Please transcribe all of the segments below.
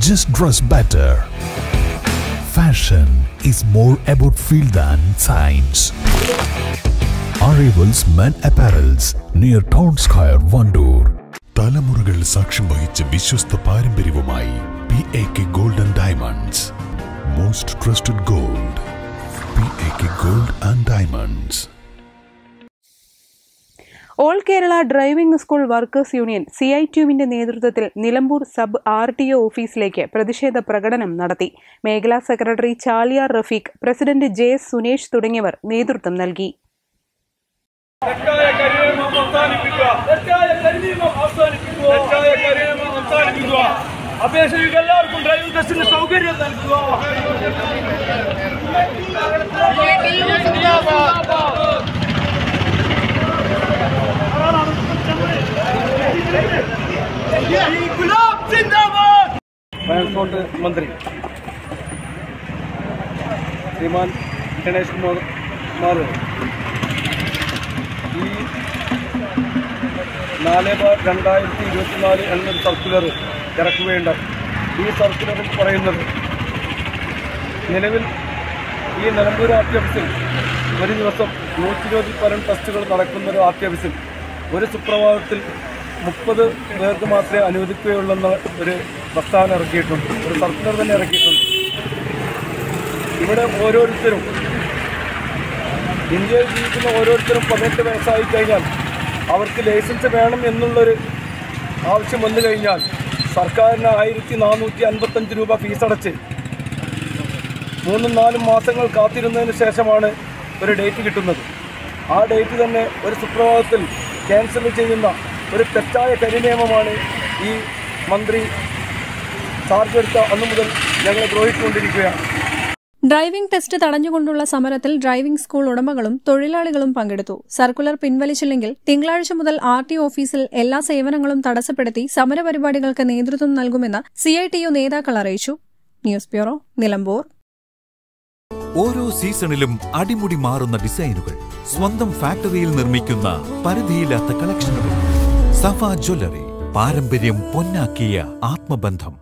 Just dress better. Fashion is more about feel than science. Arrivals Men Apparels near Town Square, Vandoor. തലമുറകൾ സാക്ഷ്യം വഹിച്ച വിശ്വസ്ത പാരമ്പര്യവുമായി PAK Gold and Diamonds. Most trusted gold. PAK Gold and Diamonds. All Kerala Driving School Workers Union CITUവിന്റെ നേതൃത്വത്തിൽ Nilambur sub RTO ഓഫീസിലേക്ക് പ്രതിഷേധ പ്രകടനം നടത്തി. മേഖലാ secretary Chaliyar Rafeeq, president J. Sunesh തുടങ്ങിയവർ നേതൃത്വം നൽകി. ട്രാൻസ്പോർട്ട് മന്ത്രി ശ്രീമാൻ ഗണേഷ് കുമാർ ഈ 4/2024 എന്നൊരു സർക്കുലർ ഇറക്കുകയുണ്ടായി. ഈ സർക്കുലറിൽ പറയുന്നത് നിലവിൽ ഈ നിലമ്പൂർ RTO ഓഫീസിൽ ഒരു ദിവസം 120 പരം ടെസ്റ്റുകൾ നടക്കുന്ന ഒരു RTO ഓഫീസിൽ ഒരു സുപ്രഭാതത്തിൽ 30 പേർക്ക് മാത്രമേ അനുവദിക്കുകയുള്ളെന്ന ഒരു പ്രസ്താവന ഇറക്കിയിട്ടുണ്ട്. ഒരു സർക്കുലർ തന്നെ ഇറക്കിയിട്ടുണ്ട്. ഇവിടെ ഓരോരുത്തരും ഇന്ത്യയിൽ ജീവിക്കുന്ന ഓരോരുത്തരും 18 വയസ്സായി കഴിഞ്ഞാൽ അവർക്ക് ലൈസൻസ് വേണം എന്നുള്ളൊരു ആവശ്യം വന്നു കഴിഞ്ഞാൽ സർക്കാരിന് 1455 രൂപ ഫീസടച്ച് 3-4 മാസങ്ങൾ കാത്തിരുന്നതിന് ശേഷമാണ് ഒരു ഡേറ്റ് കിട്ടുന്നത്. ആ ഡേറ്റ് തന്നെ ഒരു സുപ്രഭാതത്തിൽ ക്യാൻസൽ ചെയ്യുന്ന ഒരു തെറ്റായ കരിനിയമമാണ് ഈ മന്ത്രി ചാർജ് എടുത്ത അന്നു മുതൽ ഞങ്ങൾ ദ്രോഹിച്ചുകൊണ്ടിരിക്കുകയാണ്. ഡ്രൈവിംഗ് ടെസ്റ്റ് തടഞ്ഞുകൊണ്ടുള്ള സമരത്തിൽ ഡ്രൈവിംഗ് സ്കൂൾ ഉടമകളും തൊഴിലാളികളും പങ്കെടുത്തു. സർക്കുലർ പിൻവലിച്ചില്ലെങ്കിൽ തിങ്കളാഴ്ച മുതൽ RTO ഓഫീസിൽ എല്ലാ സേവനങ്ങളും തടസ്സപ്പെടുത്തി സമരപരിപാടികൾക്ക് നേതൃത്വം നൽകുമെന്ന് CITU നേതാക്കൾ അറിയിച്ചു. News bureau, Nilambur. ഓരോ സീസണിലും അടിമുടി മാറുന്ന ഡിസൈനുകൾ, സ്വന്തം ഫാക്ടറിയിൽ നിർമ്മിക്കുന്ന പരിധിയില്ലാത്ത കളക്ഷനുകൾ. സഫ ജ്വല്ലറി, പാരമ്പര്യം പൊന്നാക്കിയ ആത്മബന്ധം.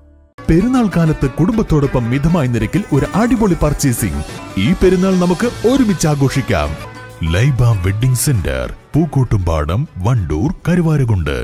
പെരുന്നാൾ കാലത്ത് കുടുംബത്തോടൊപ്പം മിതമായ നിരക്കിൽ ഒരു അടിപൊളി പർച്ചേസിംഗ്. ഈ പെരുന്നാൾ നമുക്ക് ഒരുമിച്ച് ആഘോഷിക്കാം. Laiba wedding centre, Pookkottumpadam, Wandoor, Karuvarakundu.